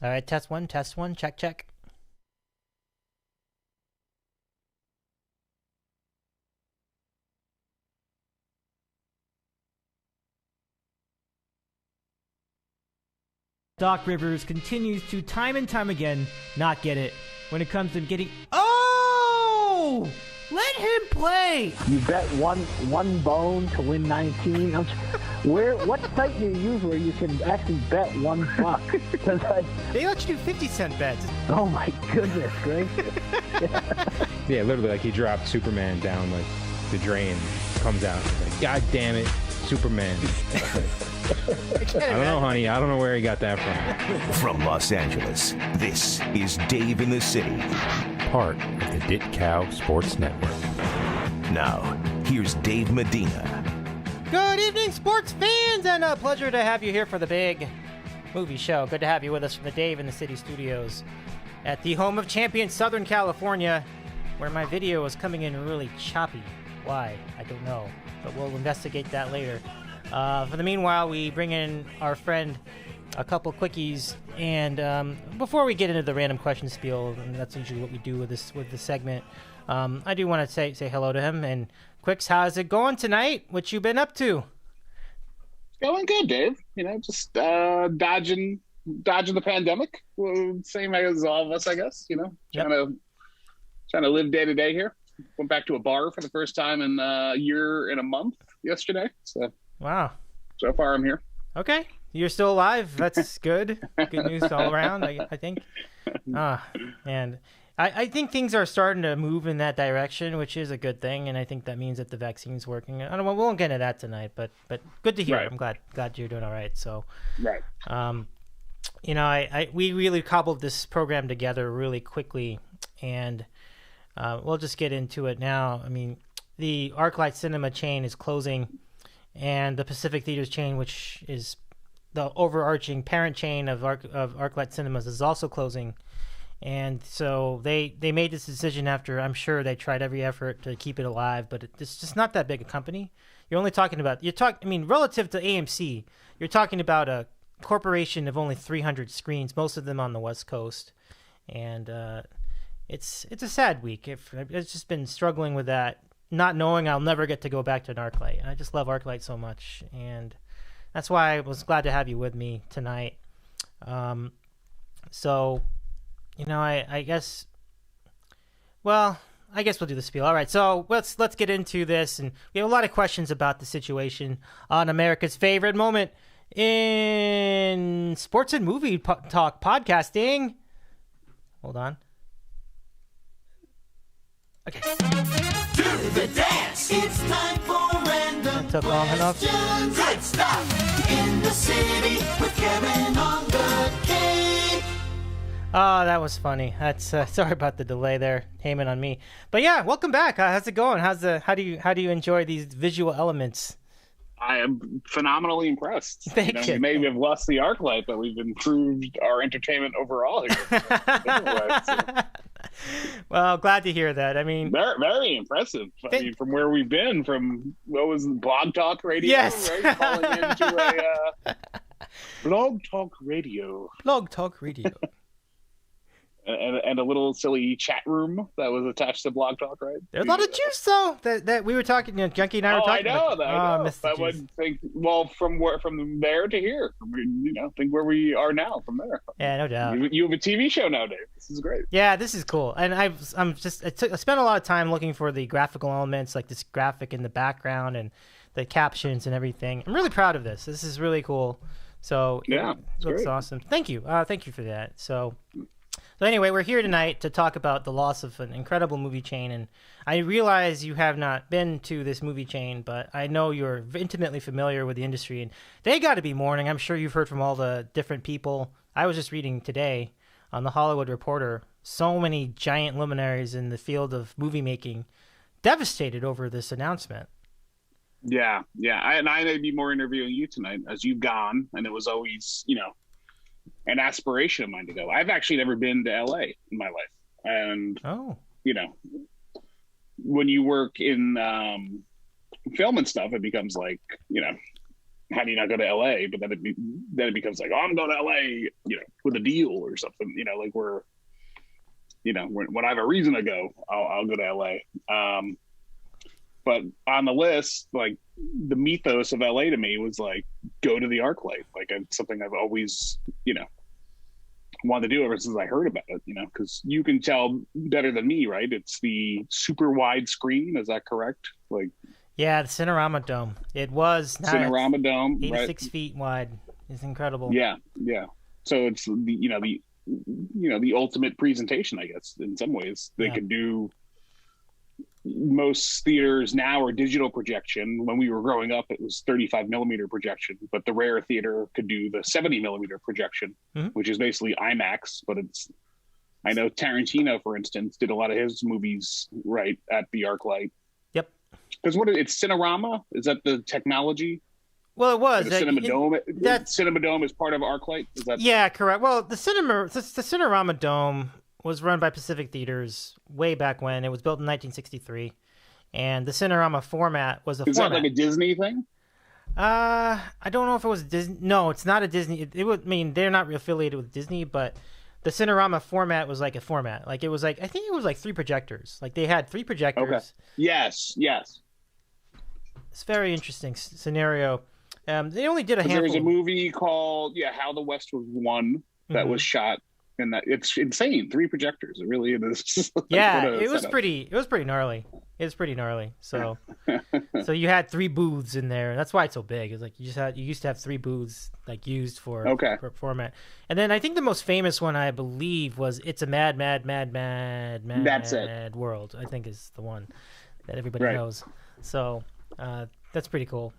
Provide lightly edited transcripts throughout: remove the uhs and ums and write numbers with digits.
All right, test one, check, check. Doc Rivers continues to time and time again not get it when it comes to getting. Oh! Let him play! You bet one bone to win 19. What site do you use where you can actually bet $1? They let you do 50-cent bets. Oh my goodness gracious. Yeah, literally, like he dropped Superman down like the drain, comes out, like, God damn it, Superman. I don't know, honey. I don't know where he got that from. From Los Angeles, this is Dave in the City. Part of the Dit Cow Sports Network. Now, here's Dave Medina. Good evening, sports fans, and a pleasure to have you here for the big movie show. Good to have you with us from the Dave in the City studios at the home of champions, Southern California, where my video is coming in really choppy. Why? I don't know, but we'll investigate that later. For the meanwhile, we bring in our friend, a couple quickies, and before we get into the random question spiel, and that's usually what we do with this segment, I do want to say hello to him. And Quicks, how's it going tonight? What you been up to? Going good, Dave. You know, just dodging the pandemic. Well, same as all of us, I guess. You know, trying to live day to day here. Went back to a bar for the first time in a year and a month yesterday. So. Wow. So far, I'm here. Okay. You're still alive. That's good. Good news all around, I think. And I think things are starting to move in that direction, which is a good thing. And I think that means that the vaccine's working. I don't know. We won't get into that tonight, but good to hear. Right. I'm glad you're doing all right. So, right. You know, we really cobbled this program together really quickly, and we'll just get into it now. I mean, the Arclight Cinema chain is closing. And the Pacific Theaters chain, which is the overarching parent chain of Arclight Cinemas, is also closing. And so they made this decision after, I'm sure they tried every effort to keep it alive, but it's just not that big a company. You're only talking about, relative to AMC, you're talking about a corporation of only 300 screens, most of them on the West Coast. And it's a sad week. It's just been struggling with that. Not knowing I'll never get to go back to an Arclight. I just love Arclight so much, and that's why I was glad to have you with me tonight. So, you know, I guess we'll do the spiel. All right, so let's get into this, and we have a lot of questions about the situation on America's favorite moment in sports and movie talk podcasting. Hold on. Okay. Do the dance. It's time for random took long enough. Good stuff in the city with Kevin on the Cape. Oh, that was funny. That's sorry about the delay there. Heyman on me. But yeah, welcome back. How's it going? How do you enjoy these visual elements? I am phenomenally impressed. Thank you. We may have lost the Arclight, but we've improved our entertainment overall here. Well, glad to hear that. I mean, very, very impressive. I mean, from where we've been, from what was Blog Talk Radio? Yes. Right? Calling into a Blog Talk Radio. Blog Talk Radio. And a little silly chat room that was attached to Blog Talk, right? There's a lot of juice, though. That we were talking. Junkie and I were talking. I know. I would think. Well, from there to here, think where we are now. From there. Yeah, no doubt. You have a TV show now, Dave. This is great. Yeah, this is cool. And I spent a lot of time looking for the graphical elements, like this graphic in the background and the captions and everything. I'm really proud of this. This is really cool. So yeah, it looks awesome. Thank you. Thank you for that. So anyway, we're here tonight to talk about the loss of an incredible movie chain, and I realize you have not been to this movie chain, but I know you're intimately familiar with the industry, and they got to be mourning. I'm sure you've heard from all the different people. I was just reading today on the Hollywood Reporter, so many giant luminaries in the field of movie making devastated over this announcement. Yeah. And I may be more interviewing you tonight as you've gone, and it was always, an aspiration of mine to go. I've actually never been to LA in my life. And, when you work in film and stuff, it becomes like, how do you not go to LA? But then it becomes like, oh, I'm going to LA, with a deal or something. Like when I have a reason to go, I'll go to LA. But on the list, like the mythos of LA to me was like, go to the Arclight. Like it's something I've always, wanted to do ever since I heard about it, because you can tell better than me, right? It's the super wide screen. Is that correct? Like, yeah, the Cinerama Dome. It was Cinerama Dome, 86 feet wide. It's incredible. Yeah. So it's the ultimate presentation, I guess. In some ways, they could do. Most theaters now are digital projection. When we were growing up, it was 35 millimeter projection, but the rare theater could do the 70 millimeter projection, which is basically IMAX. But I know Tarantino, for instance, did a lot of his movies right at the ArcLight. Yep. Because it's Cinerama? Is that the technology? Well, it was. The Cinema Dome. Cinema Dome is part of ArcLight. Is that? Yeah, correct. Well, the Cinerama Dome was run by Pacific Theaters way back when. It was built in 1963, and the Cinerama format was a format. Is that like a Disney thing? I don't know if it was Disney. No, it's not a Disney. It would mean they're not affiliated with Disney, but the Cinerama format was like a format. Like it was like I think it was like 3 projectors. Like they had 3 projectors. Okay. Yes. It's a very interesting scenario. They only did a handful. There was a movie called How the West Was Won that was shot. And that it's insane. 3 projectors. It really is. Yeah, it was pretty gnarly. It was pretty gnarly. So, so you had 3 booths in there. That's why it's so big. It's like you used to have 3 booths like used for format. And then I think the most famous one I believe was "It's a Mad World." I think is the one that everybody knows. So that's pretty cool.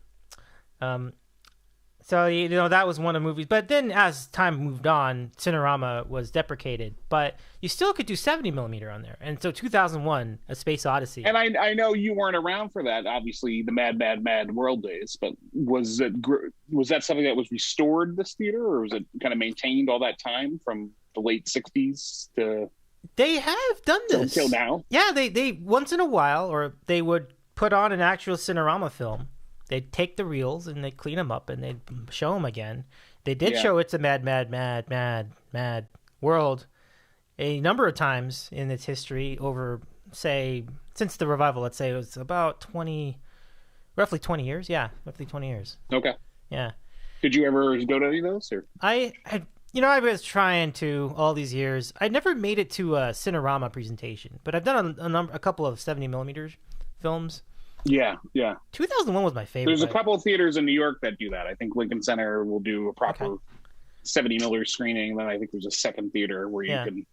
So, that was one of the movies. But then as time moved on, Cinerama was deprecated. But you still could do 70 millimeter on there. And so 2001, A Space Odyssey. And I know you weren't around for that, obviously, the Mad World days. But was that something that was restored, this theater? Or was it kind of maintained all that time from the late 60s to... They have done this. Until now? Yeah, they once in a while, or they would put on an actual Cinerama film. They'd take the reels and they'd clean them up and they'd show them again. They did show It's a Mad World a number of times in its history over, say, since the revival. Let's say it was about roughly 20 years. Yeah, roughly 20 years. Okay. Yeah. Did you ever go to any of those? Or? I was trying to all these years. I never made it to a Cinerama presentation, but I've done a couple of 70 millimeters films. Yeah. 2001 was my favorite. There's a couple of theaters in New York that do that. I think Lincoln Center will do a proper 70 millimeter screening. Then I think there's a second theater where you can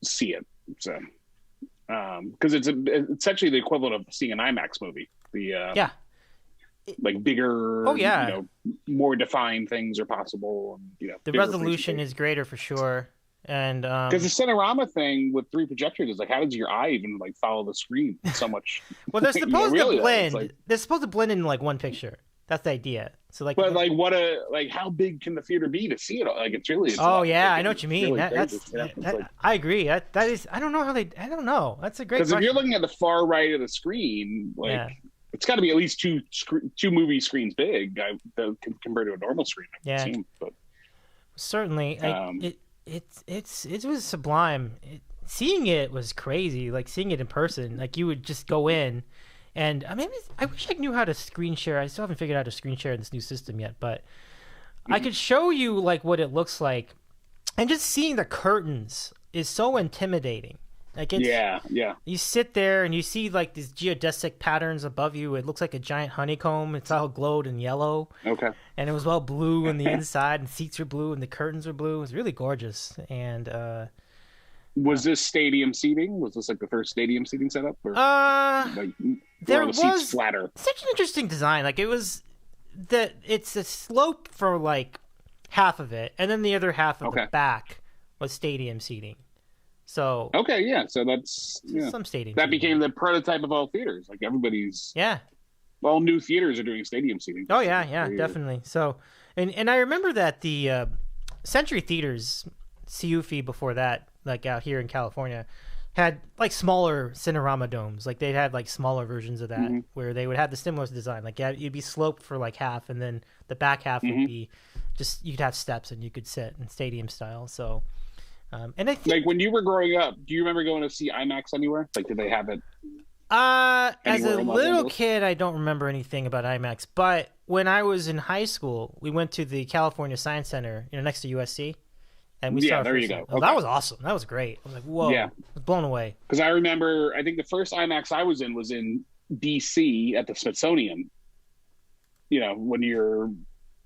see it. So, because it's essentially the equivalent of seeing an IMAX movie. Like bigger, more defined things are possible. And, the resolution is greater for sure. And because the Cinerama thing with 3 projectors is like, how does your eye even like follow the screen so much? Well, they're supposed to blend. They're supposed to blend in like one picture. That's the idea. So like, but like how big can the theater be to see it? Like it's really. I know what you mean. Really I agree. That is. I don't know how they. I don't know. That's a great. Because if you're looking at the far right of the screen, like it's got to be at least two movie screens big compared to a normal screen. But certainly, it was sublime. Seeing it was crazy. Like seeing it in person, like you would just go in, and I mean, I wish I knew how to screen share. I still haven't figured out how to screen share in this new system yet, but I could show you like what it looks like, and just seeing the curtains is so intimidating. Like it's, you sit there and you see like these geodesic patterns above you. It looks like a giant honeycomb. It's all glowed in yellow. Okay. And it was all blue on the inside, and seats were blue, and the curtains were blue. It was really gorgeous. And was this stadium seating? Was this like the first stadium seating setup? Or, there was seats flatter? Such an interesting design. Like it was that it's a slope for like half of it, and then the other half of the back was stadium seating. So so that's some stadium. That became the prototype of all theaters. Like everybody's all new theaters are doing stadium seating. Oh yeah, definitely. So, and I remember that the Century Theaters, CUFI before that, like out here in California, had like smaller Cinerama domes. Like they'd have like smaller versions of that Mm-hmm. where they would have the stimulus design. Like you'd be sloped for like half, and then the back half would be just you'd have steps and you could sit in stadium style. So, and I think Like when you were growing up, do you remember going to see IMAX anywhere? Like, did they have it? as Anywhere a in Los little Angeles? kid, I don't remember anything about IMAX. But when I was in high school, we went to the California Science Center, next to USC. And we Yeah, saw it there you first. go. Oh, Okay. that was awesome. That was great. I was like, whoa. Yeah. I was blown away. Because I remember, I think the first IMAX I was in DC at the Smithsonian. You know, when you're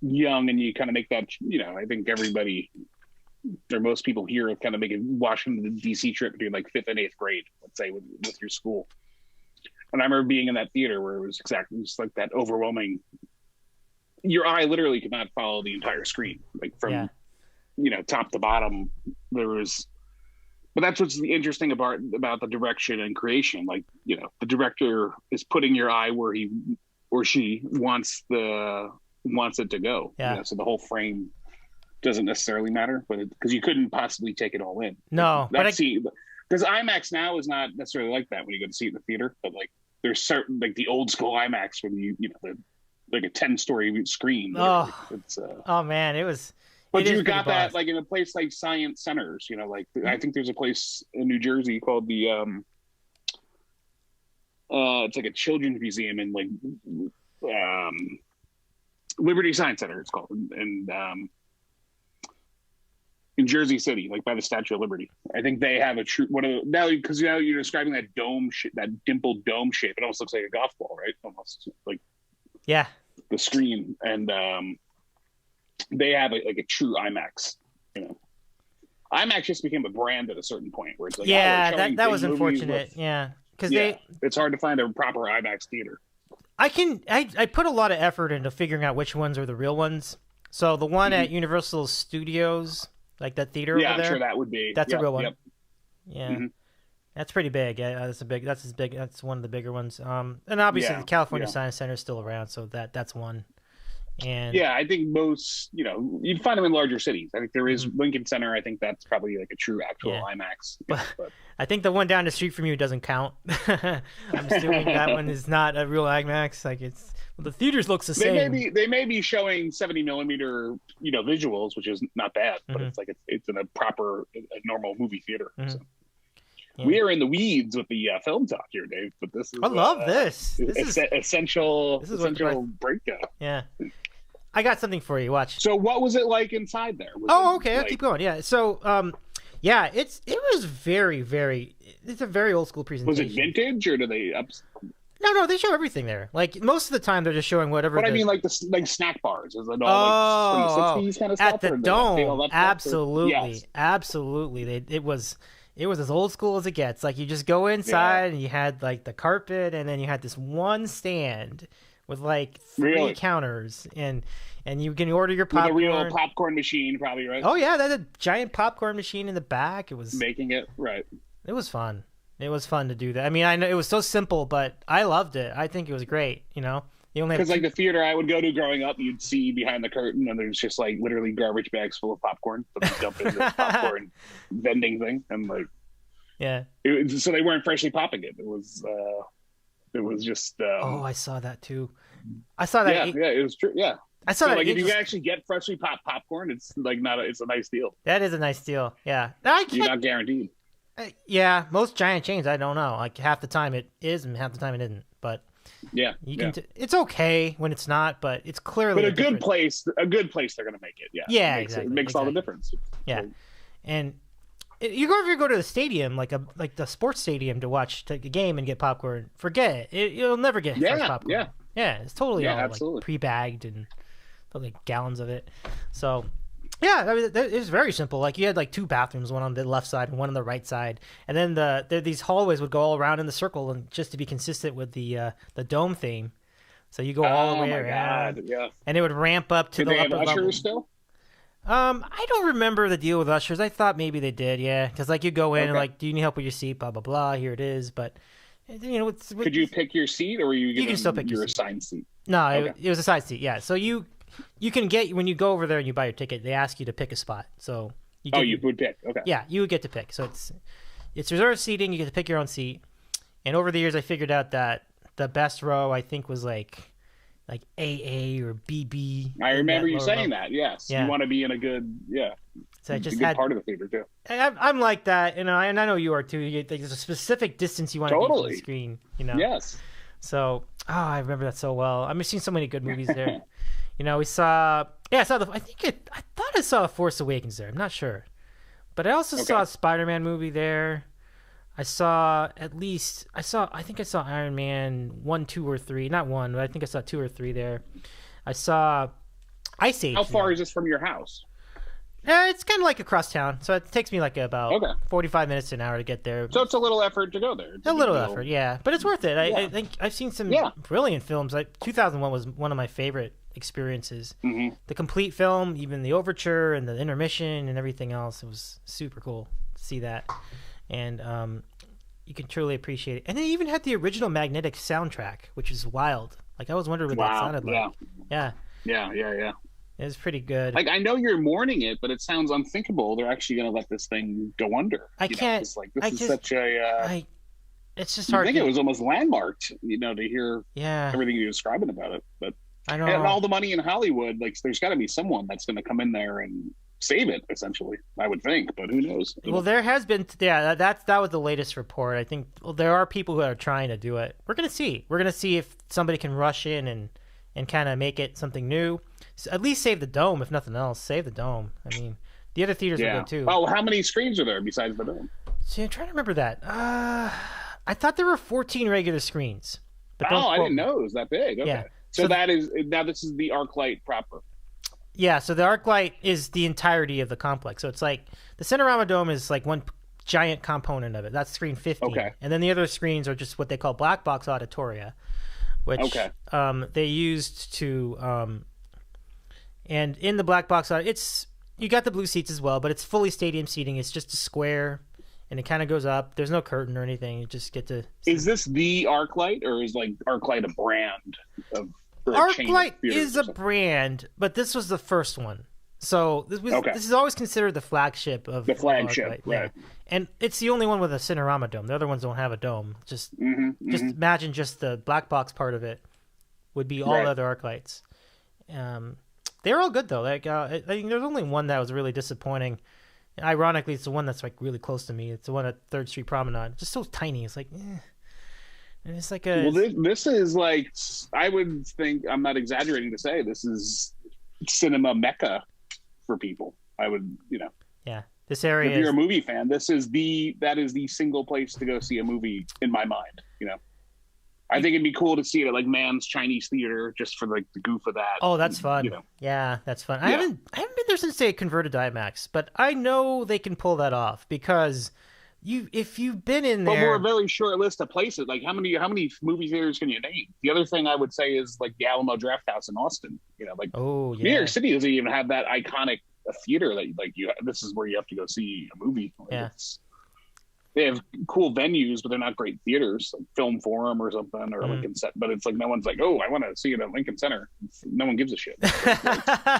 young and you kind of make that, I think everybody or most people here kind of make a Washington DC trip during like 5th and 8th grade, let's say, with your school. And I remember being in that theater where it was exactly just like that overwhelming. Your eye literally could not follow the entire screen, like from top to bottom. There was, but that's what's interesting about the direction and creation. Like, the director is putting your eye where he or she wants it to go. Yeah. So the whole frame doesn't necessarily matter, but because you couldn't possibly take it all in. No, but because IMAX now is not necessarily like that when you go to see it in the theater. But like, there's certain like the old school IMAX when like a 10-story screen. It's oh man, it was. But it is you got pretty that boss. like in a place like Science Centers, like I think there's a place in New Jersey called the it's like a children's museum in like Liberty Science Center it's called, and in Jersey City, like by the Statue of Liberty. I think they have a true now because you're describing that dome that dimpled dome shape. It almost looks like a golf ball, right? Almost like the screen, and they have a true IMAX. IMAX just became a brand at a certain point where it's like that was unfortunate. Because it's hard to find a proper IMAX theater. I put a lot of effort into figuring out which ones are the real ones. So the one at Universal Studios, like that theater over there, I'm sure that would be. That's a real one. Yep. Yeah. That's pretty big. Yeah, that's one of the bigger ones. And obviously the California Science Center is still around, so that's one. And I think most, you'd find them in larger cities. I think there is Lincoln Center. I think that's probably like a true actual IMAX. But I think the one down the street from you doesn't count. I'm assuming that one is not a real IMAX. Like the theaters looks the same. They may be showing 70 millimeter, visuals, which is not bad, but it's like it's in a proper, normal movie theater. So. Yeah. We are in the weeds with the film talk here, Dave. But this is I love this. This is essential breakdown. Yeah. I got something for you. Watch. So, what was it like inside there? Okay. I'll keep going. Yeah. So, it was very, very. It's a very old school presentation. Was it vintage or do they? No, they show everything there. Like most of the time, they're just showing whatever. But I mean, like snack bars. Is it all like from the 60s kind of stuff? At the Dome, absolutely, yes. Absolutely. It was as old school as it gets. Like you just go inside and you had like the carpet, and then you had this one stand with like 3 counters, and you can order your popcorn. With a real popcorn machine, probably, right? Oh yeah, there's a giant popcorn machine in the back. It was making it right. It was fun. It was fun to do that. I mean, I know it was so simple, but I loved it. I think it was great. You only because like the theater I would go to growing up, you'd see behind the curtain, and there's just like literally garbage bags full of popcorn. So they dump in this popcorn vending thing, and like so they weren't freshly popping it. It was just. I saw that too. I saw that. Yeah, it was true. Yeah, I saw that. Like if you actually get freshly popped popcorn, it's like it's a nice deal. That is a nice deal. Yeah, you're not guaranteed. Yeah, most giant chains, I don't know. Like half the time it is, and half the time it isn't. But it's okay when it's not, but it's clearly. But a good place, they're going to make it. Yeah, exactly. It makes all the difference. Yeah, and you go to the stadium, like the sports stadium, to watch a game and get popcorn. Forget it. You'll never get fresh popcorn. Yeah, it's totally all like pre-bagged and like gallons of it. So. Yeah, I mean, it was very simple. Like you had like 2 bathrooms, one on the left side and one on the right side, and then these hallways would go all around in the circle, and just to be consistent with the dome theme, so you go all the way around. God, yeah. And it would ramp up to the upper level. Ushers still? I don't remember the deal with ushers. I thought maybe they did, yeah, because like you go in and like, do you need help with your seat? Blah blah blah. Here it is, but could you pick your seat, or were you can still pick your assigned seat? No, it was a side seat. Yeah, so you can get, when you go over there and you buy your ticket, they ask you to pick a spot. So you would pick. Okay. Yeah, you would get to pick. So it's reserved seating. You get to pick your own seat. And over the years, I figured out that the best row I think was like AA or BB. I remember you saying row. that. Yes, Yeah. you want to be in a good, So I just a good had part of the theater too. I'm like that, and I know you are too. There's a specific distance you want to be from Totally. the screen, you know. Yes. So, I remember that so well. I've seen so many good movies there. You know, we saw. Yeah, I saw I thought I saw Force Awakens there. I'm not sure, but I also saw a Spider-Man movie there. I think I saw Iron Man 1, 2, or 3. Not 1, but I think I saw 2 or 3 there. I saw Ice Age. How far there. is this from your house? It's kind of like across town, so it takes me like about Okay. 45 minutes to an hour to get there. So it's a little effort to go there. A little effort, yeah, but it's worth it. I think I've seen some brilliant films. Like 2001 was one of my favorite experiences. Mm-hmm. The complete film, even the overture and the intermission and everything else, it was super cool to see that. And you can truly appreciate it. And they even had the original Magnetic soundtrack, which is wild. Like I was wondering what that sounded like. Yeah. It was pretty good. Like I know you're mourning it, but it sounds unthinkable. They're actually going to let this thing go under. It's just hard. I think it was almost landmarked, to hear everything you're describing about it. But I know. And all the money in Hollywood, like there's got to be someone that's going to come in there and save it, essentially. I would think, but who knows? Well, there has been, that was the latest report. I think there are people who are trying to do it. We're gonna see. We're gonna see if somebody can rush in and kind of make it something new. So at least save the dome, if nothing else. Save the dome. I mean, the other theaters are good too. Oh, how many screens are there besides the dome? See, I'm trying to remember that. I thought there were 14 regular screens. But I didn't know it was that big. Okay. Yeah. So this is the Arclight proper. Yeah, so the Arclight is the entirety of the complex. So it's like the Cinerama Dome is like one giant component of it. That's screen 15. Okay. And then the other screens are just what they call black box auditoria, which they used to and in the black box you got the blue seats as well, but it's fully stadium seating. It's just a square and it kind of goes up. There's no curtain or anything. You just get to Is this the Arclight or is like Arclight a brand of Arclight is a brand, but this was the first one. So this is always considered the flagship of the flagship, Arclight. right? Yeah. And it's the only one with a Cinerama dome. The other ones don't have a dome. Just imagine just the black box part of it would be all other Arclights. They're all good though. Like I think there's only one that was really disappointing. And ironically, it's the one that's like really close to me. It's the one at 3rd Street Promenade. Just so tiny. It's like. And it's like this is like, I would think, I'm not exaggerating to say, this is cinema mecca for people. I would, Yeah, this area. If you're a movie fan, that is the single place to go see a movie in my mind. I think it'd be cool to see it at like Mann's Chinese Theater just for like the goof of that. Oh, that's fun. Yeah, that's fun. I haven't been there since they converted to IMAX, but I know they can pull that off because. If you've been in there, but we're a very short list of places. Like how many movie theaters can you name? The other thing I would say is like the Alamo Drafthouse in Austin. New York City doesn't even have that iconic theater that this is where you have to go see a movie. They have cool venues, but they're not great theaters, like Film Forum or something, or Lincoln Center. But it's like no one's like, oh, I want to see it at Lincoln Center. No one gives a shit.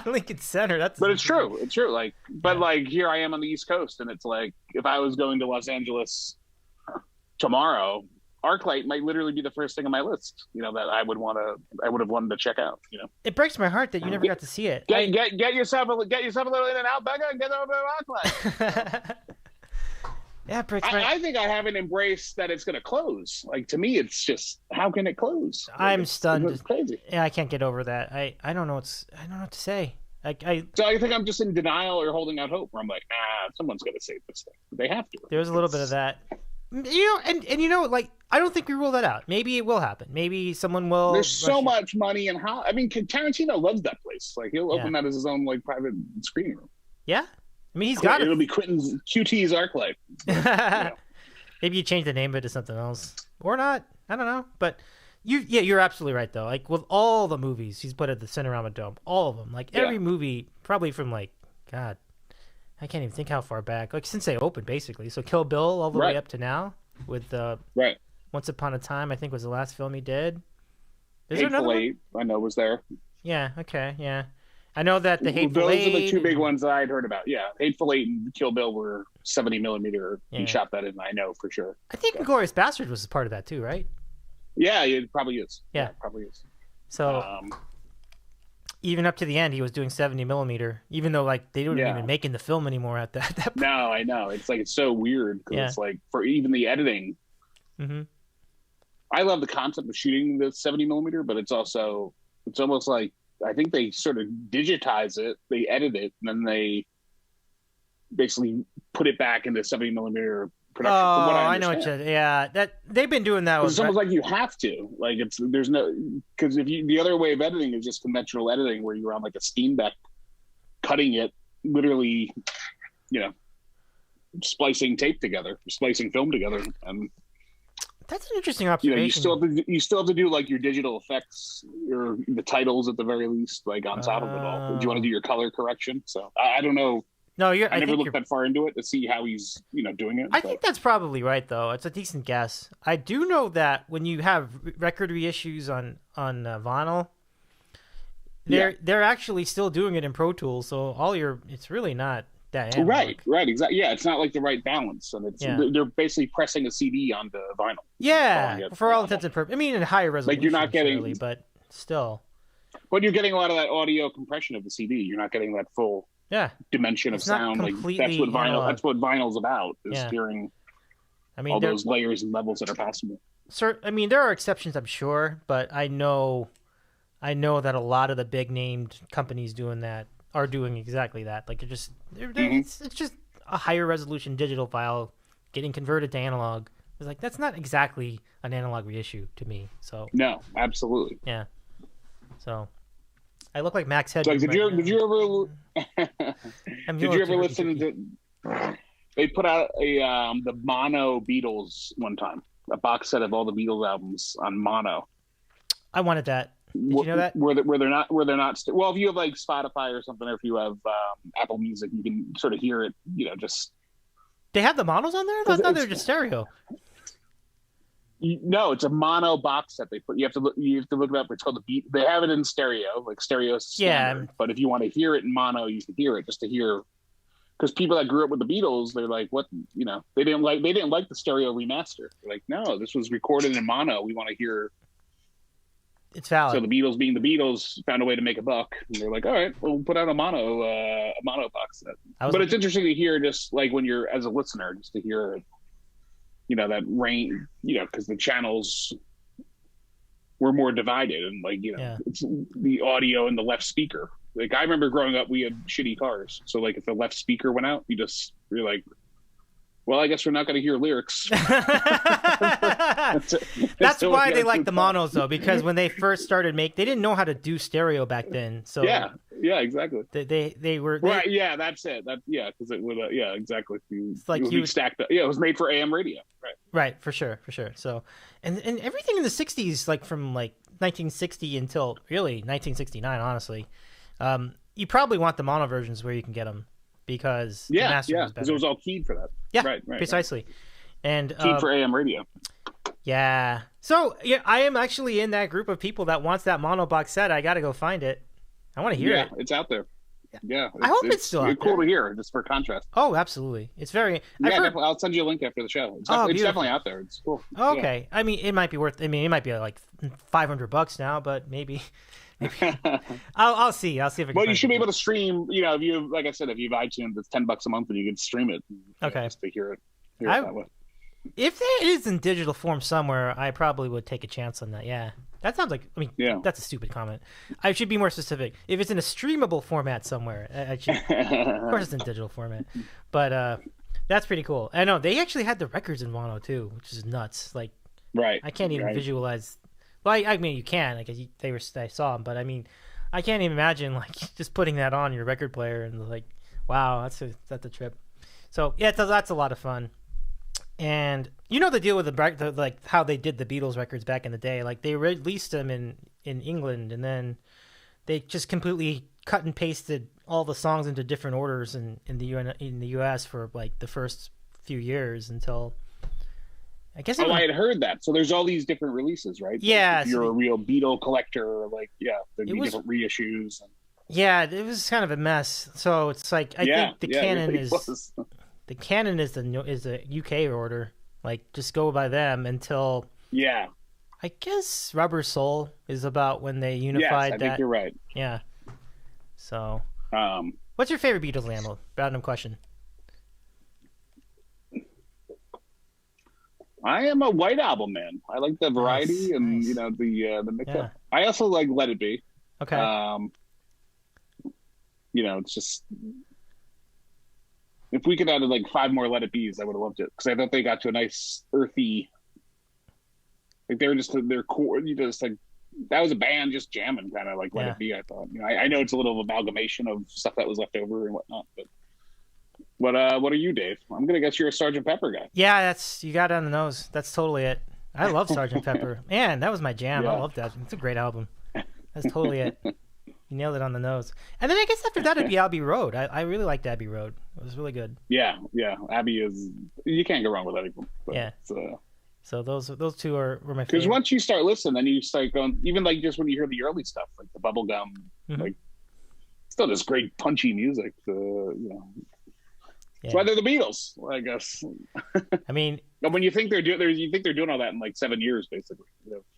Lincoln Center. But it's true. It's true. Like, but like here I am on the East Coast, and it's like if I was going to Los Angeles tomorrow, Arclight might literally be the first thing on my list. That I would have wanted to check out. It breaks my heart that you never got to see it. Get yourself a little in and out, Becca, and get over to Arclight. Yeah, I think I haven't embraced that it's going to close. Like to me, it's just how can it close? I'm stunned. It's crazy. Yeah, I can't get over that. I don't know what to say. So I think I'm just in denial or holding out hope. Where I'm like, someone's going to save this thing. They have to. There's a little bit of that. And like I don't think we rule that out. Maybe it will happen. Maybe someone will. There's so much money in how. I mean, Tarantino loves that place. Like he'll open that as his own like private screening room. Yeah. I mean, he's got it. It'll be QT's Arclight. Maybe you change the name of it to something else, or not. I don't know. But you're absolutely right though. Like with all the movies he's put at the Cinerama Dome, all of them. Like every movie, probably from like God, I can't even think how far back. Like since they opened, basically. So Kill Bill all the way up to now with Once Upon a Time. I think was the last film he did. Is there another Eight, I know was there. Yeah. Okay. Yeah. I know that the Hateful Those Eight. are the two big ones that I'd heard about. Yeah, Hateful Eight and Kill Bill were 70 millimeter. Yeah. He shot that in, I know for sure. I think Inglourious Bastard was part of that too, right? Yeah, it probably is. Yeah. It probably is. So even up to the end, he was doing 70 millimeter, even though like they weren't even making the film anymore at that point. No, I know. It's like, it's so weird because it's like for even the editing. Mm-hmm. I love the concept of shooting the 70 millimeter, but it's almost like, I think they sort of digitize it, they edit it, and then they basically put it back into 70 millimeter production. Oh, from what I know what you. Yeah, that they've been doing that. It's almost like you have to. Like there's no, because if you, the other way of editing is just conventional editing, where you're on like a Steam Deck, cutting it, literally, splicing tape together, splicing film together, and. That's an interesting observation. You still have to do like your digital effects, or the titles at the very least, like on top of it all. Do you want to do your color correction? So I don't know. No, I never looked that far into it to see how he's doing it. I think that's probably right, though. It's a decent guess. I do know that when you have record reissues on vinyl, they're actually still doing it in Pro Tools. So it's really not that analog. Right, exactly. Yeah, it's not like the right balance, and they're basically pressing a CD onto vinyl. Yeah, for all intents and purposes. I mean, in higher resolution, like you're not getting, surely, but still. But you're getting a lot of that audio compression of the CD. You're not getting that full dimension of sound. Like that's what vinyl. Analog. That's what vinyl's about. Is hearing. All those layers and levels that are possible. I mean, there are exceptions, I'm sure, but I know that a lot of the big named companies doing that are doing exactly that. Like it's just a higher resolution digital file getting converted to analog. It's like that's not exactly an analog reissue to me. So no, absolutely. Yeah. So I look like Max Headroom. Like, did you ever listen to? They put out the mono Beatles one time, a box set of all the Beatles albums on mono. I wanted that. Did you know that? Where they're not well, if you have like Spotify or something, or if you have Apple Music, you can sort of hear it. Just they have the monos on there. I thought they were just stereo. No, it's a mono box set they put. You have to look it up. It's called the Beat. They have it in stereo, like stereo standard. Yeah. But if you want to hear it in mono, you can hear it just to hear. Because people that grew up with the Beatles, they're like, what? They didn't like the stereo remaster. They're like, no, this was recorded in mono. We want to hear. It's valid. So the Beatles, being the Beatles, found a way to make a buck. And they're like, all right, we'll put out a mono box set. But it's interesting to hear, just like when you're as a listener, just to hear, that range, because the channels were more divided, and it's the audio in the left speaker. Like I remember growing up, we had shitty cars, so like if the left speaker went out, you're like, well, I guess we're not going to hear lyrics. That's why they like the monos, though, because when they first started they didn't know how to do stereo back then. So yeah, exactly. They were right. Yeah, that's it. Because it would. Yeah, exactly. It's like you stacked up. Yeah, it was made for AM radio. Right, for sure. So, and everything in the '60s, like from like 1960 until really 1969, honestly, you probably want the mono versions where you can get them. Because the master was better. Because it was all keyed for that. Yeah, right, precisely. And keyed for AM radio. Yeah. So I am actually in that group of people that wants that mono box set. I got to go find it. I want to hear it. Yeah, it's out there. Yeah, I hope it's still out there. It's cool to hear, just for contrast. Oh, absolutely. It's very. Definitely. I'll send you a link after the show. It's definitely out there. It's cool. Okay. Yeah. I mean, it might be worth. I mean, it might be like $500 now, but maybe. I'll see. I'll see if I can. Well, you should be able to stream. If you, like I said, if you have iTunes, it's $10 a month, and you can stream it. Okay. Just to hear it that way. If it is in digital form somewhere, I probably would take a chance on that. Yeah, that sounds like. I mean, that's a stupid comment. I should be more specific. If it's in a streamable format somewhere, I should. Of course, it's in digital format, but that's pretty cool. I know they actually had the records in mono too, which is nuts. Like, right? I can't even visualize. Well, I mean, you can. Like I saw them, but I mean, I can't even imagine like just putting that on your record player and like, wow, that's a trip. So yeah, that's a lot of fun. And the deal with the like how they did the Beatles records back in the day. Like they released them in England, and then they just completely cut and pasted all the songs into different orders in the US for like the first few years until. I guess. I had heard that. So there's all these different releases, right? Yeah. Like if you're a real Beatle collector, there'd be different reissues. Yeah, it was kind of a mess. So it's like I think the canon is the canon is the UK order. Like, just go by them until I guess Rubber Soul is about when they unified that. I think you're right. Yeah. So, what's your favorite Beatles album? Random question. I am a White Album man. I like the variety and nice. The mix Yeah. up. I also like Let It Be. Okay. It's just if we could add like 5 more Let It Be's, I would have loved it because I thought they got to a nice earthy. Like they were just their core. You just like that was a band just jamming, kind of like Let It Be. I thought. I know it's a little amalgamation of stuff that was left over and whatnot, but. What are you, Dave? I'm gonna guess you're a Sgt. Pepper guy. Yeah, you got it on the nose. That's totally it. I love Sgt. Pepper. Man, that was my jam. Yeah. I love that. It's a great album. That's totally it. You nailed it on the nose. And then I guess after that it'd be Abbey Road. I really liked Abbey Road. It was really good. Yeah. Abbey is you can't go wrong with anything. Yeah. So those two were my favorite. Because once you start listening, then you start going. Even like just when you hear the early stuff, like the bubblegum, like still just great punchy music. That's why they're the Beatles, I guess. I mean, when you think they're doing all that in like 7 years, basically.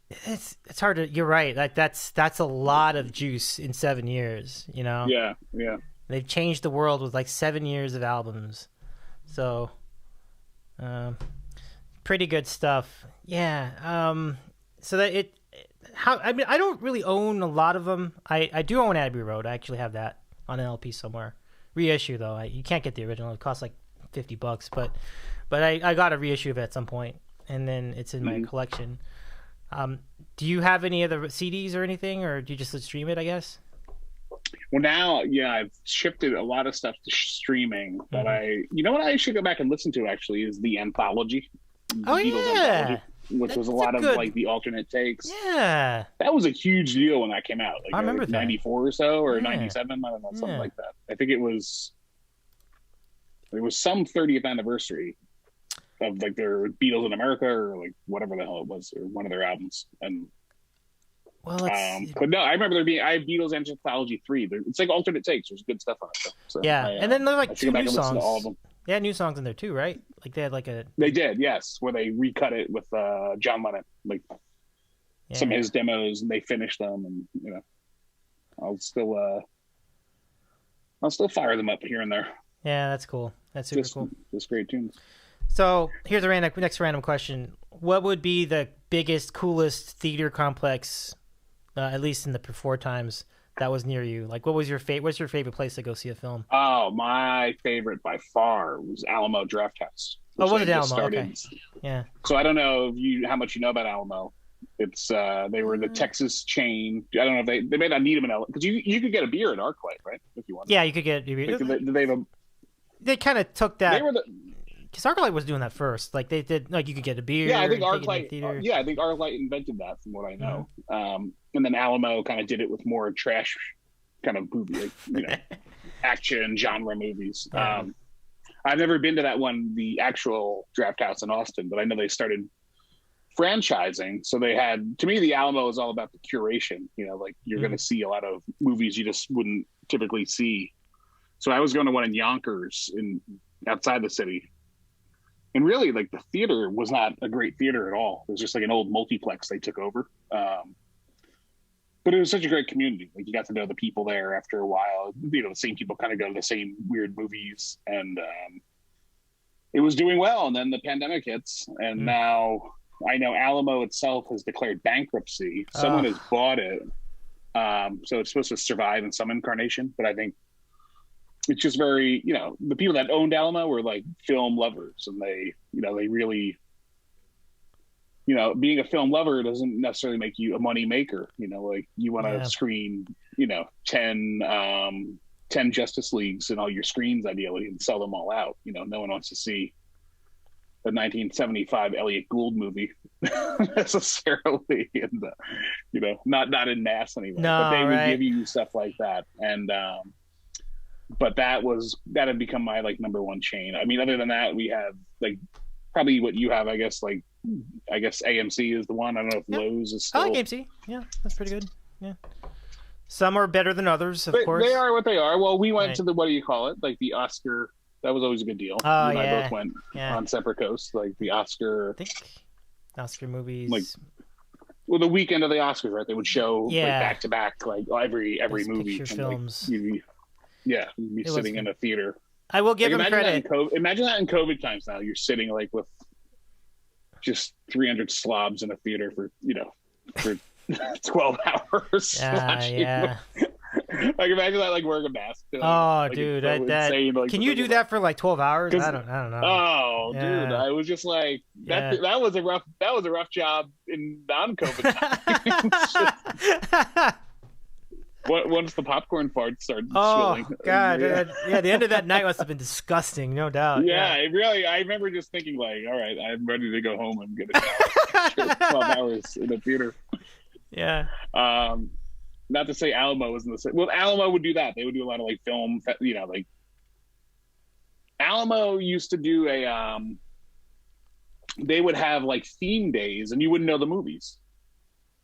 It's hard to. You're right. Like that's a lot of juice in 7 years. Yeah. They've changed the world with like 7 years of albums, so pretty good stuff. Yeah. So that I don't really own a lot of them. I do own Abbey Road. I actually have that on an LP somewhere. Reissue though, you can't get the original. It costs like $50, but I got a reissue of it at some point, and then it's in my collection. Do you have any other CDs or anything, or do you just stream it? I guess. Well, now, I've shifted a lot of stuff to streaming, but what I should go back and listen to actually is the anthology. Beatles anthology, which was a lot of like the alternate takes. Yeah, that was a huge deal when that came out. Like, I remember that. 94 or so, or 97. I don't know, something like that. I think it was some 30th anniversary of like their Beatles in America or like whatever the hell it was, or one of their albums. And but no, I remember I have Beatles Anthology 3. It's like alternate takes. There's good stuff on it. So, and then there's like 2 new songs. All of them. They had new songs in there too, right? Like they had like a. They did, yes, where they recut it with John Lennon, like some of his demos, and they finished them, and I'll still fire them up here and there. Yeah, that's cool. That's super cool. Just great tunes. So here's the next random question: what would be the biggest, coolest theater complex, at least in the before times, that was near you? Like, what's your favorite place to go see a film? Oh, my favorite by far was Alamo Drafthouse. Oh, was it Alamo? Okay. Yeah. So I don't know how much you know about Alamo. It's they were the Texas chain. I don't know if they may not need them in LA because you could get a beer at Arclight, right? If you want. Yeah, you could get a beer. They kind of took that. They were because Arclight was doing that first. Like they did, like you could get a beer. Yeah, I think Arclight. I think Arclight invented that, from what I know. And then Alamo kind of did it with more trash kind of movie, like, action genre movies. I've never been to that one, the actual Draft House in Austin, but I know they started franchising. So they had, to me, the Alamo is all about the curation. Like you're going to see a lot of movies you just wouldn't typically see. So I was going to one in Yonkers, outside the city. And really, like, the theater was not a great theater at all. It was just like an old multiplex they took over. But it was such a great community. Like, you got to know the people there after a while. The same people kind of go to the same weird movies. And it was doing well. And then the pandemic hits. And now I know Alamo itself has declared bankruptcy. Someone has bought it. So it's supposed to survive in some incarnation. But I think it's just very, the people that owned Alamo were like film lovers, and they really, being a film lover doesn't necessarily make you a money maker. Like you want to screen, 10 Justice Leagues in all your screens ideally and sell them all out. No one wants to see the 1975 Elliot Gould movie necessarily in the, not in mass anyway. No, but they would give you stuff like that. And, but that had become my like number one chain. I mean, other than that, we have like probably what you have, I guess AMC is the one. I don't know if Lowe's is still. I like AMC. Yeah, that's pretty good. Yeah. Some are better than others, of course. They are what they are. Well, we went to the, what do you call it? Like the Oscar That was always a good deal. Oh, you and yeah. I both went Yeah. on separate coasts, like the Oscar. I think Oscar movies. Like, well, the weekend of the Oscars, right? They would show Yeah. like back to back, like every Best movie. Picture and, like, films. you'd be was sitting in a theater. I will give Like, him credit. Imagine that in COVID times now. You're sitting like with just 300 slobs in a theater for 12 hours. watching Yeah. Like imagine that like wearing a mask. Oh, Like, dude, it's so insane, like, can you do that for like 12 hours? I don't know. Oh, Yeah. dude, I was just like that was a rough job in non-COVID times. Once the popcorn farts started Oh, spilling. God. Yeah. The end of that night must have been disgusting, no doubt. Yeah, it really. I remember just thinking, like, all right, I'm ready to go home and get a shower. 12 hours in the theater. Yeah. Not to say Alamo was in the same. Well, Alamo would do that. They would do a lot of like film, like Alamo used to do they would have like theme days, and you wouldn't know the movies,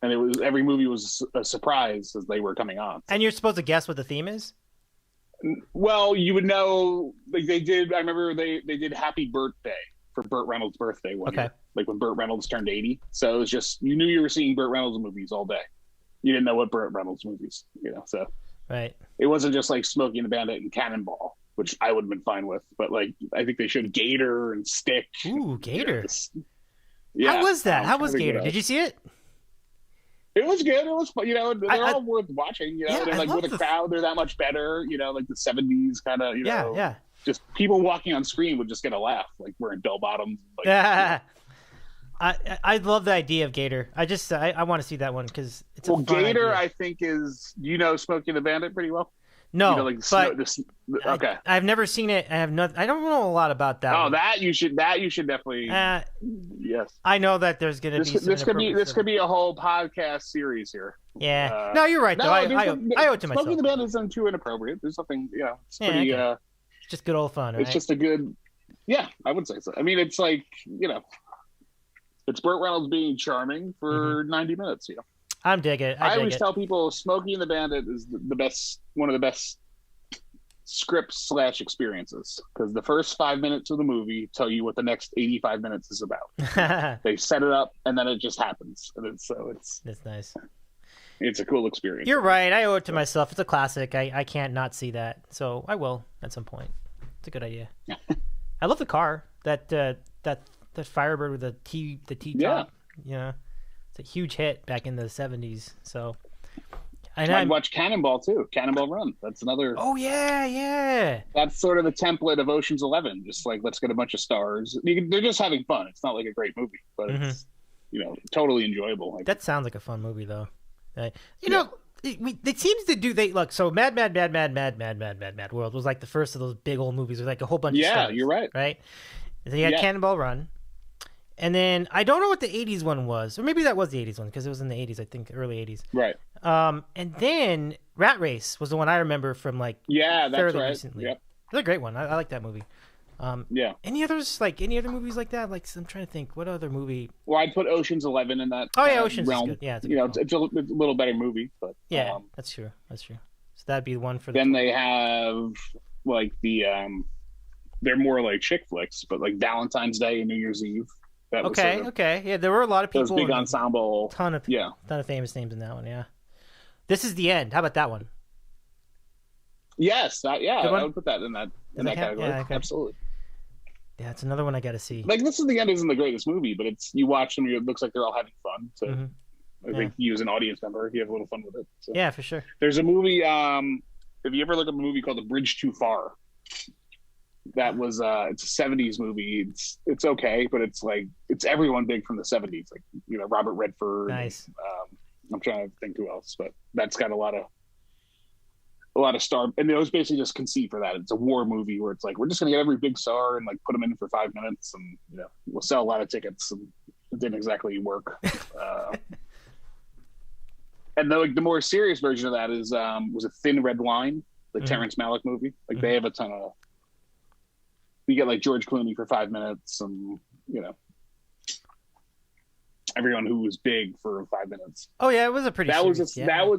and every movie was a surprise as they were coming on. And you're supposed to guess what the theme is? Well, you would know, like they did. I remember they did Happy Birthday for Burt Reynolds' birthday one year, like when Burt Reynolds turned 80. So it was just, you knew you were seeing Burt Reynolds movies all day. You didn't know what Burt Reynolds movies, so right. It wasn't just like Smokey and the Bandit and Cannonball, which I would have been fine with, but like I think they showed Gator and Stick. Ooh, Gator. Yeah. How was that? How was Gator? Did you see it? It was good. It was, they're all worth watching. Yeah, they're like with a crowd, they're that much better. Like the 70s kind of. Yeah. Just people walking on screen would just get a laugh, like wearing bell bottoms. Like, Yeah. I love the idea of Gator. I want to see that one because it's a fun Gator. idea. I think is Smokey and the Bandit pretty well. No, okay. I've never seen it. I don't know a lot about that. Oh, that you should definitely. Yes. I know that there's going to be. This could be a whole podcast series here. Yeah. No, you're right though. I owe it to myself. Smokey and the Bandit isn't too inappropriate. There's something. It's pretty. Okay. It's just good old fun. Right? It's just a good. Yeah, I would say so. I mean, it's like it's Burt Reynolds being charming for 90 minutes. I'm digging it. I always tell people Smokey and the Bandit is the best, one of the best scripts / experiences, because the first 5 minutes of the movie tell you what the next 85 minutes is about. They set it up and then it just happens, and it's that's nice. It's a cool experience. You're right. I owe it to myself. It's a classic. I can't not see that, so I will at some point. It's a good idea. I love the car. That Firebird with the T top. Yeah. It's a huge hit back in the 70s. So, and I'd watch Cannonball too. Cannonball Run. That's another. Oh yeah. That's sort of the template of Ocean's 11. Just like, let's get a bunch of stars. They're just having fun. It's not like a great movie, but it's totally enjoyable. Like, that sounds like a fun movie though. It seems to do look. So Mad World was like the first of those big old movies with like a whole bunch of stars. Yeah, you're right. Right. And then you had Cannonball Run. And then I don't know what the 80s one was, or maybe that was the 80s one because it was in the 80s, I think, early 80s. Right. And then Rat Race was the one I remember from like that's fairly right. recently. Yep. It's a great one. I like that movie. Any other movies like that? Like, I'm trying to think, what other movie? Well, I'd put Ocean's 11 in that. Oh yeah, Ocean's realm. is good. Yeah, it's a little better movie, but that's true. So that'd be the one for. Then they have like the they're more like chick flicks, but like Valentine's Day and New Year's Eve. That was okay. Yeah, there were a lot of people. Big ensemble. Ton of famous names in that one. Yeah. This Is the End. How about that one? Yes, I would put that in that category. Yeah, okay. Absolutely. Yeah, it's another one I got to see. Like, This Is the End isn't the greatest movie, but you watch them, it looks like they're all having fun. So I think you as an audience member, you have a little fun with it. So. Yeah, for sure. There's a movie. If you ever look up a movie called The Bridge Too Far, that was it's a 70s movie. It's okay, but it's everyone big from the 70s, like Robert Redford. Nice. I'm trying to think who else, but that's got a lot of star, and it was basically just conceived for that. It's a war movie where it's like, we're just gonna get every big star and like put them in for 5 minutes, and we'll sell a lot of tickets, and it didn't exactly work. And the more serious version of that is was a Thin Red Line, the Terrence Malick movie. Like they have a ton of. You get like George Clooney for 5 minutes, and everyone who was big for 5 minutes. Oh yeah, it was a pretty. That was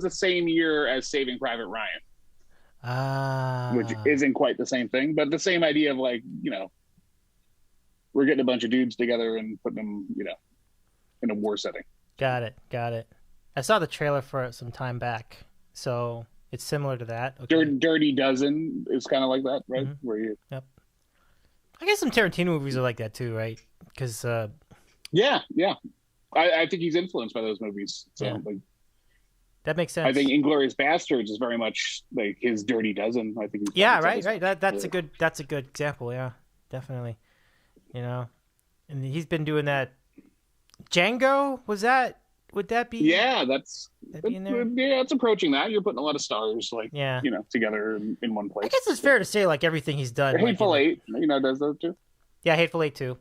the same year as Saving Private Ryan. which isn't quite the same thing, but the same idea of like, we're getting a bunch of dudes together and putting them, in a war setting. Got it. I saw the trailer for it some time back, so it's similar to that. Okay. Dirty Dozen is kind of like that, right? Mhm. Where you, Yep. I guess some Tarantino movies are like that too, right? Because yeah, I think he's influenced by those movies. So Yeah. like, that makes sense. I think Inglourious Bastards is very much like his Dirty Dozen. I think. Yeah, right. That's a good example. Yeah, definitely. And he's been doing that. Django, would that be? Yeah, that's in there? yeah, it's approaching that. You're putting a lot of stars together in one place. I guess it's fair to say like everything he's done. Hateful Eight, does those too. Yeah, Hateful Eight too.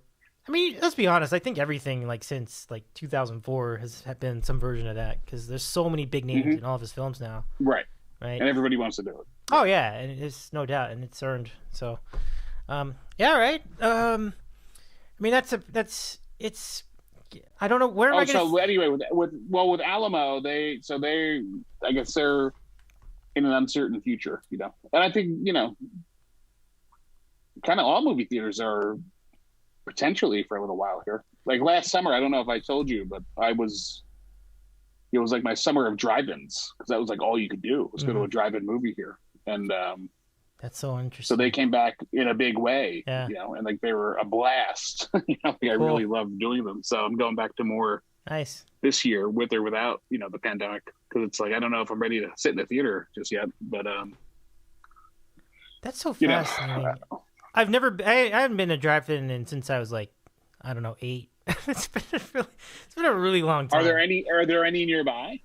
I mean, let's be honest. I think everything like since like 2004 has been some version of that because there's so many big names in all of his films now. Right. Right. And everybody wants to do it. Oh yeah, and it's no doubt, and it's earned. So, yeah, right. I mean, it's. I don't know where am I going to. So anyway, with Alamo, I guess they're in an uncertain future, and I think kind of all movie theaters are potentially for a little while here. Like last summer, I don't know if I told you, but it was like my summer of drive-ins because that was like all you could do was go to a drive-in movie here, and that's so interesting. So they came back in a big way, yeah. And like they were a blast. I really loved doing them. So I'm going back to more nice this year, with or without the pandemic, because it's like I don't know if I'm ready to sit in the theater just yet. But that's so fascinating. I haven't been to drive-in since I was like, I don't know, 8. It's been a really long time. Are there any nearby?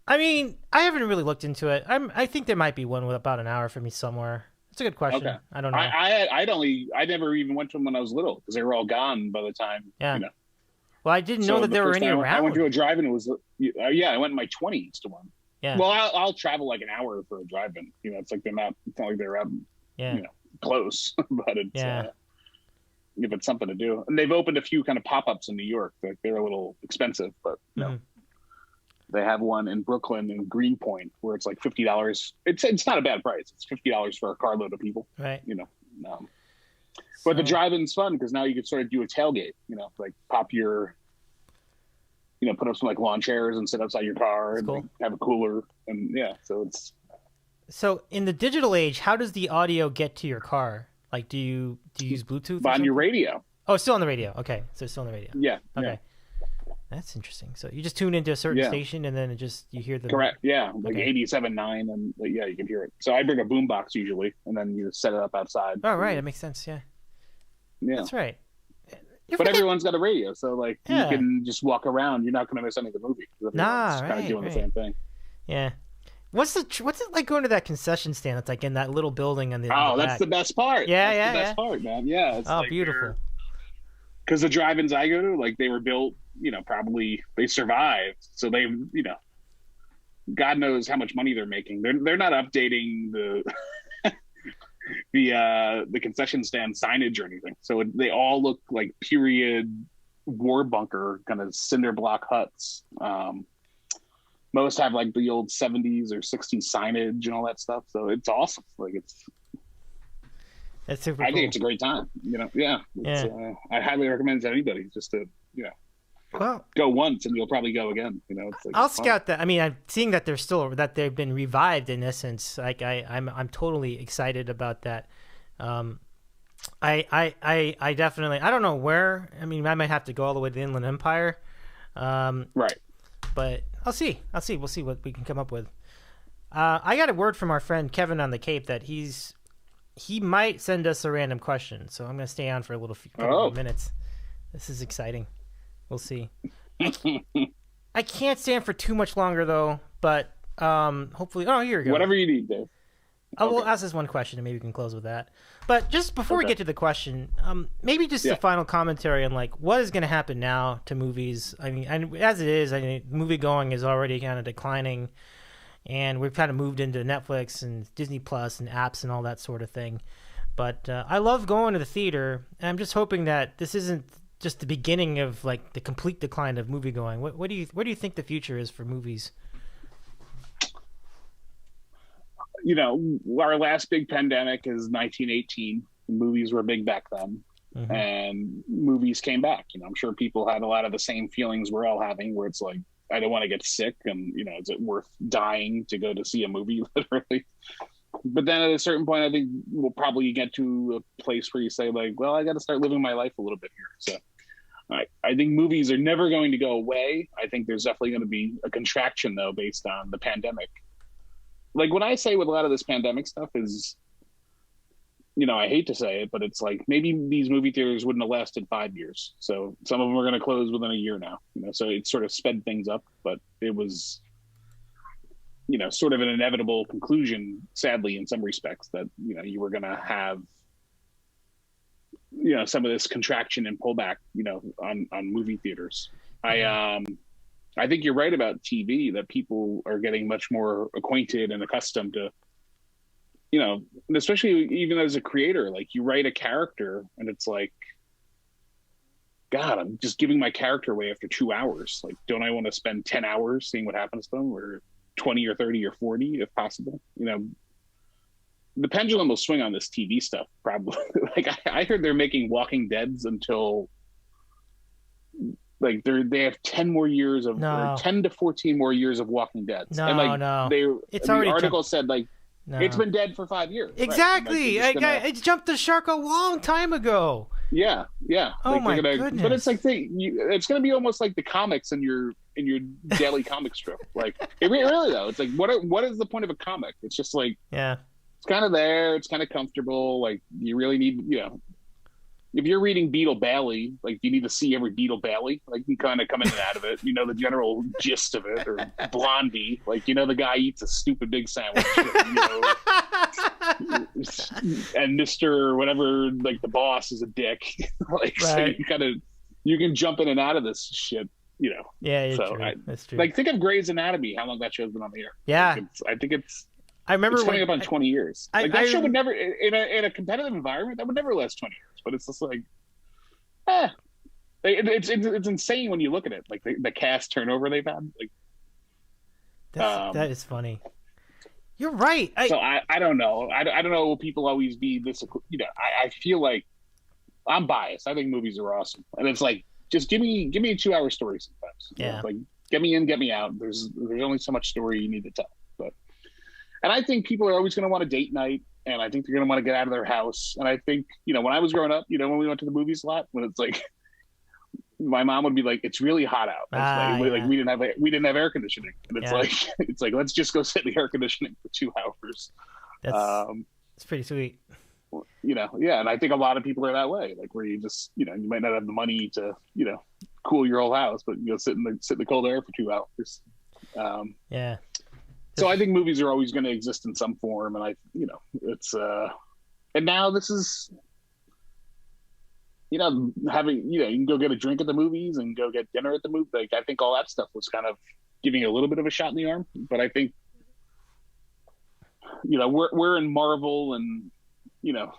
I mean, I haven't really looked into it. I think there might be one with about an hour from me somewhere. It's a good question. Okay. I don't know. I never even went to them when I was little because they were all gone by the time. Yeah. Well, I didn't know that there were any around. I went to a drive-in. It was I went in my 20s to one. Yeah. Well, I'll travel like an hour for a drive-in. It's like they're not. It's not like they're close, but it's if it's something to do. And they've opened a few kind of pop-ups in New York. They're a little expensive, but they have one in Brooklyn in Greenpoint where it's like $50. It's not a bad price. It's $50 for a carload of people. Right. But the drive-in's fun because now you can sort of do a tailgate. Like pop your, put up some like lawn chairs and sit outside your car and cool. like, have a cooler and so it's. So in the digital age, how does the audio get to your car? Like, do you use Bluetooth? On your radio. Oh, it's still on the radio. Okay, so it's still on the radio. Yeah. Okay. Yeah. That's interesting. So you just tune into a certain station and then you hear the... Correct. Yeah. Like 87.9 and you can hear it. So I bring a boombox usually and then you set it up outside. Oh, right. That makes sense. Yeah. Yeah. That's right. But everyone's got a radio. So like you can just walk around. You're not going to miss any of the movie. Everyone's kind of doing the same thing. Yeah. What's it like going to that concession stand that's like in that little building on the that's the best part. Yeah, the best part, man. Yeah. It's like beautiful. Because the drive-ins I go to, like they were built, probably they survived. So they, God knows how much money they're making. They're not updating the the concession stand signage or anything. So they all look like period war bunker kind of cinder block huts. Most have like the old 70s or 60s signage and all that stuff. So it's awesome. Like that's super I cool. think it's a great time. I highly recommend it to anybody just to, go once and you'll probably go again. It's like, I'll scout that. I mean, I'm seeing that they've been revived in essence. Like I'm totally excited about that. I definitely, I don't know where. I mean, I might have to go all the way to the Inland Empire. Right. But I'll see. We'll see what we can come up with. I got a word from our friend Kevin on the Cape that he might send us a random question. So I'm going to stay on for a couple of minutes. This is exciting. We'll see. I can't stand for too much longer though, but hopefully. Oh, here we go. Whatever you need, Dave. We'll ask this one question and maybe we can close with that. But just before we get to the question, maybe just a final commentary on like what is going to happen now to movies. I mean, and as it is, I mean, movie going is already kind of declining, and we've kind of moved into Netflix and Disney Plus and apps and all that sort of thing. But I love going to the theater, and I'm just hoping that this isn't just the beginning of like the complete decline of movie going. Where do you think the future is for movies? you know, our last big pandemic is 1918. Movies were big back then. Mm-hmm. And movies came back. You know, I'm sure people had a lot of the same feelings we're all having, where it's like, I don't want to get sick, and you know, is it worth dying to go to see a movie? Literally. But then at a certain point, I think we'll probably get to a place where you say, like, well, I got to start living my life a little bit here. So I think movies are never going to go away. I think there's definitely going to be a contraction, though, based on the pandemic. Like, what I say with a lot of this pandemic stuff is, you know, I hate to say it, but it's like, maybe these movie theaters wouldn't have lasted 5 years. So some of them are going to close within a year now, you know, so it sort of sped things up, but it was, you know, sort of an inevitable conclusion, sadly, in some respects, that, you know, you were going to have, you know, some of this contraction and pullback, you know, on movie theaters. I think you're right about TV, that people are getting much more acquainted and accustomed to, you know, and especially even as a creator, like, you write a character and it's like, God, I'm just giving my character away after 2 hours. Like, don't I want to spend 10 hours seeing what happens to them, or 20 or 30 or 40 if possible? You know, the pendulum will swing on this TV stuff probably. Like, I heard they're making Walking Deads until, like, they have 10 more years of, or 10 to 14 more years of Walking Deads. No, and like, no. The article said, like, no. It's been dead for 5 years. Exactly. Right? Like, It jumped the shark a long time ago. Yeah. Oh, like, my goodness. But it's like it's going to be almost like the comics in your daily comic strip. Like, it really though, it's like, what is the point of a comic? It's just like, yeah, it's kind of there. It's kind of comfortable. Like, you really need, you know, if you're reading Beetle Bailey, like, you need to see every Beetle Bailey. Like, you kind of come in and out of it. You know the general gist of it. Or Blondie, like, you know, the guy eats a stupid big sandwich. And, you know, and Mr. whatever, like, the boss is a dick. Like, right. So you can jump in and out of this shit. You know. Yeah, so true. That's true. Like, think of Grey's Anatomy. How long that show's been on the air? Yeah. I think it's. I remember it's coming up on 20 years. Like, that show would never, in a competitive environment, that would never last 20 years. But it's just like, it's insane when you look at it. Like, the cast turnover they've had. Like, that is funny. You're right. So I don't know. I don't know. Will people always be this? You know, I feel like I'm biased. I think movies are awesome, and it's like, just give me a 2 hour story sometimes. Yeah. You know, like, get me in, get me out. There's only so much story you need to tell. And I think people are always going to want a date night, and I think they're going to want to get out of their house. And I think, you know, when I was growing up, you know, when we went to the movies a lot, when it's like, my mom would be like, "It's really hot out." Like, we didn't have air conditioning, and it's like let's just go sit in the air conditioning for 2 hours. It's pretty sweet. You know, yeah, and I think a lot of people are that way. Like, where you just, you know, you might not have the money to, you know, cool your whole house, but you know, sit in the cold air for 2 hours. Yeah. So I think movies are always going to exist in some form, and you know, it's and now this is, you know, having, you know, you can go get a drink at the movies and go get dinner at the movie. Like, I think all that stuff was kind of giving you a little bit of a shot in the arm. But I think, you know, we're in Marvel and, you know,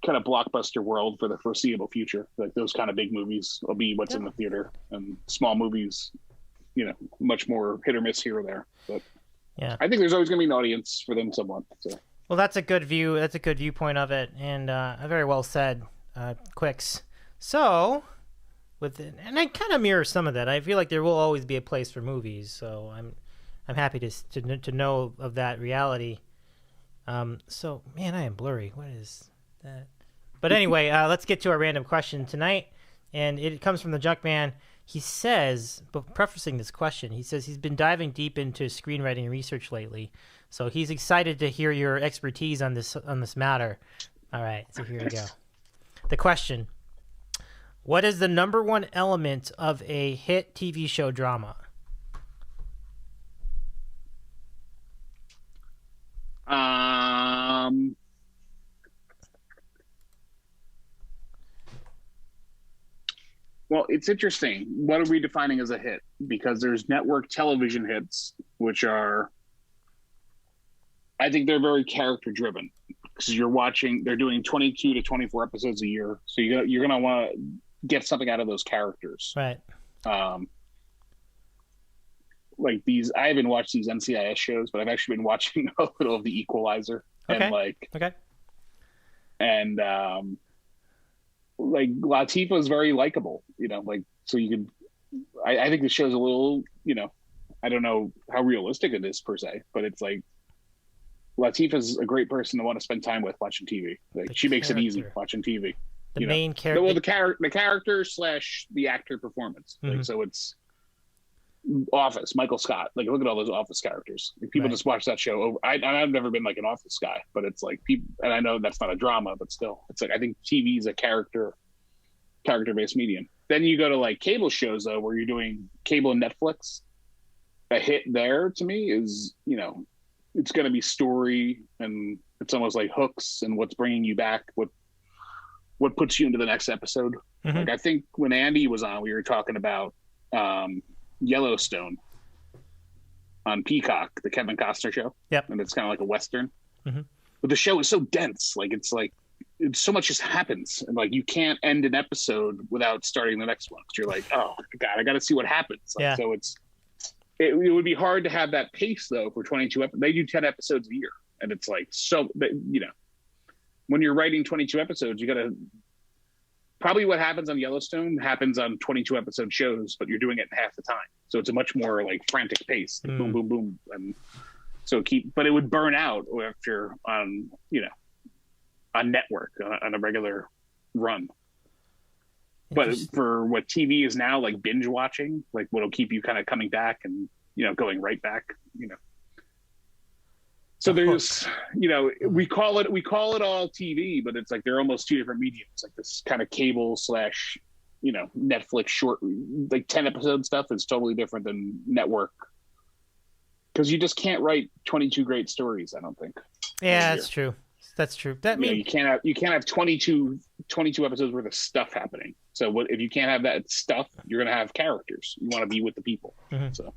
kind of blockbuster world for the foreseeable future. Like, those kind of big movies will be what's in the theater, and small movies, you know, much more hit or miss here or there. But yeah, I think there's always going to be an audience for them somewhat. So. Well, that's a good view. That's a good viewpoint of it, and very well said, Quicks. So, and I kind of mirror some of that. I feel like there will always be a place for movies. So I'm happy to know of that reality. So, man, I am blurry. What is that? But anyway, let's get to our random question tonight, and it comes from the Junkman. He says, but prefacing this question, he says he's been diving deep into screenwriting research lately, so he's excited to hear your expertise on this matter. All right, so here we go. The question: what is the number one element of a hit TV show drama? Well, it's interesting. What are we defining as a hit? Because there's network television hits, which are, I think they're very character driven. Because they're doing 22 to 24 episodes a year. So you're going to want to get something out of those characters. Right. like these. I haven't watched these NCIS shows, but I've actually been watching a little of The Equalizer, and like Latifah is very likable, like, so you can. I think the show's a little, I don't know how realistic it is per se, but it's like Latifah's a great person to want to spend time with watching TV. Like she makes it easy watching TV. The main character. Well, the character / the actor performance. Like, so it's Office, Michael Scott. Like look at all those Office characters. Like, people just watch that show over. I've never been like an Office guy, but it's like people, and I know that's not a drama, but still, it's like I think TV is a character-based medium. Then you go to like cable shows though, where you're doing cable and Netflix. A hit there to me is, it's going to be story, and it's almost like hooks and what's bringing you back, what puts you into the next episode. Like I think when Andy was on, we were talking about Yellowstone on Peacock, the Kevin Costner show. Yep. And it's kind of like a Western, but the show is so dense. Like it's so much just happens, and like you can't end an episode without starting the next one, because you're like, oh God, I got to see what happens. Like, so it would be hard to have that pace though for 22 episodes. They do 10 episodes a year, and it's like, so when you're writing 22 episodes, you got to probably what happens on Yellowstone happens on 22 episode shows, but you're doing it in half the time. So it's a much more like frantic pace, like boom, boom, boom. And so but it would burn out after on network on a regular run. But for what TV is now, like binge watching, like what'll keep you kind of coming back and, going right back, So there's, we call it all TV, but it's like they're almost two different mediums. Like this kind of cable / Netflix short, like 10 episode stuff is totally different than network. Because you just can't write 22 great stories, I don't think. Yeah, that's true. That's true. That means you can't have 22 episodes worth of stuff happening. So if you can't have that stuff, you're going to have characters. You want to be with the people. So,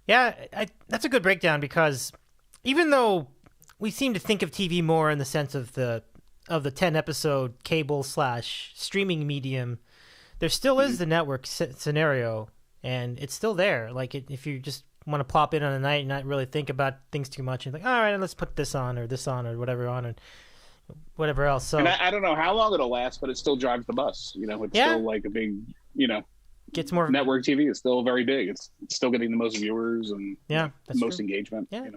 yeah, that's a good breakdown, because even though we seem to think of TV more in the sense of the 10 episode cable / streaming medium, there still is the network scenario, and it's still there. Like if you just want to plop in on a night and not really think about things too much, and like, all right, let's put this on or whatever on, and whatever else. So, and I don't know how long it'll last, but it still drives the bus. It's still like a big, gets more network TV is still very big. It's still getting the most viewers and most engagement. Yeah.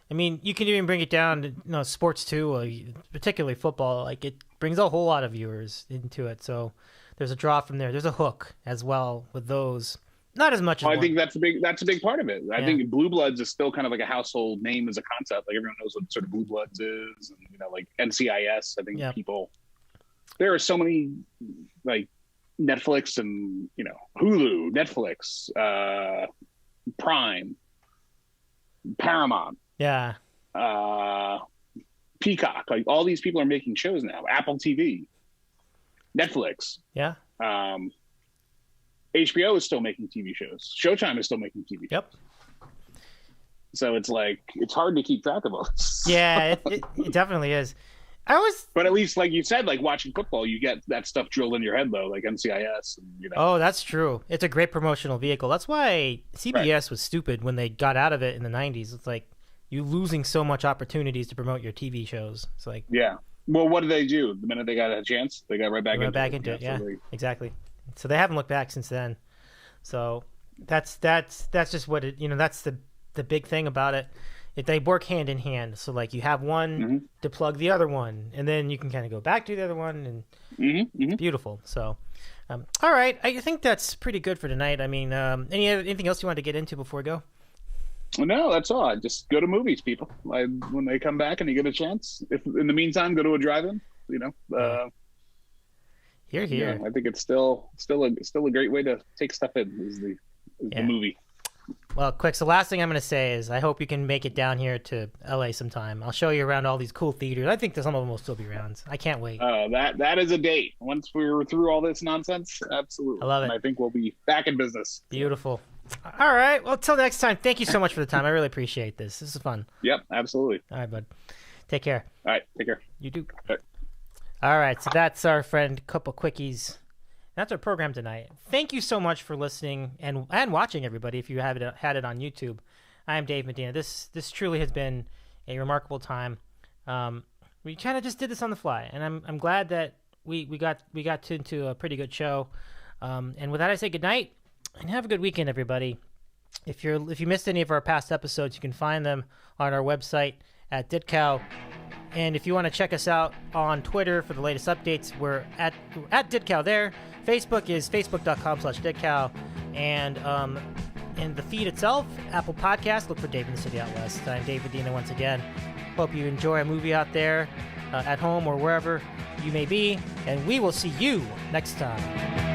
I mean, you can even bring it down to sports too, particularly football. Like it brings a whole lot of viewers into it. So there's a draw from there. There's a hook as well with those. Not as much as I think that's a big part of it. I think Blue Bloods is still kind of like a household name as a concept. Like everyone knows what sort of Blue Bloods is, and like NCIS. I think people. There are so many like Netflix and Hulu, Netflix, Prime, Paramount. Yeah. Peacock. Like all these people are making shows now. Apple TV, Netflix. Yeah. HBO is still making TV shows. Showtime is still making TV shows. So it's like, it's hard to keep track of all this. Yeah, it definitely is. But at least, like you said, like watching football, you get that stuff drilled in your head, though, like NCIS. And, Oh, that's true. It's a great promotional vehicle. That's why CBS was stupid when they got out of it in the 90s. It's like, you losing so much opportunities to promote your TV shows. It's like, yeah. Well, what did they do? The minute they got a chance, they got right back into it. Yeah, exactly. So they haven't looked back since then. So that's just what it. That's the big thing about it. They work hand in hand. So like you have one to plug the other one, and then you can kind of go back to the other one, and it's beautiful. So, all right, I think that's pretty good for tonight. I mean, anything else you want to get into before we go? No, that's all. I just go to movies, people. When they come back and you get a chance. If in the meantime, go to a drive-in. Here. Yeah, I think it's still a great way to take stuff in. Is the movie. Well, Quicks, the last thing I'm going to say is I hope you can make it down here to LA sometime. I'll show you around all these cool theaters. I think that some of them will still be around. I can't wait. That is a date. Once we're through all this nonsense, absolutely. I love it. And I think we'll be back in business. Beautiful. All right. Well, till next time, thank you so much for the time. I really appreciate this. This is fun. Yep, absolutely. All right, bud. Take care. All right, take care. You do. All right. All right, so that's our friend Couple Quickies That's our program tonight. Thank you so much for listening and watching, everybody, if you had it on YouTube. I am Dave Medina. This truly has been a remarkable time. We kind of just did this on the fly, and I'm glad that we got into a pretty good show. And with that, I say good night and have a good weekend, everybody. If you missed any of our past episodes, you can find them on our website at Ditcow. And if you want to check us out on Twitter for the latest updates, we're at Ditcow there. Facebook is facebook.com/Ditcow. And in the feed itself, Apple Podcasts, look for Dave in the City Out West. I'm Dave Medina once again. Hope you enjoy a movie out there, at home or wherever you may be. And we will see you next time.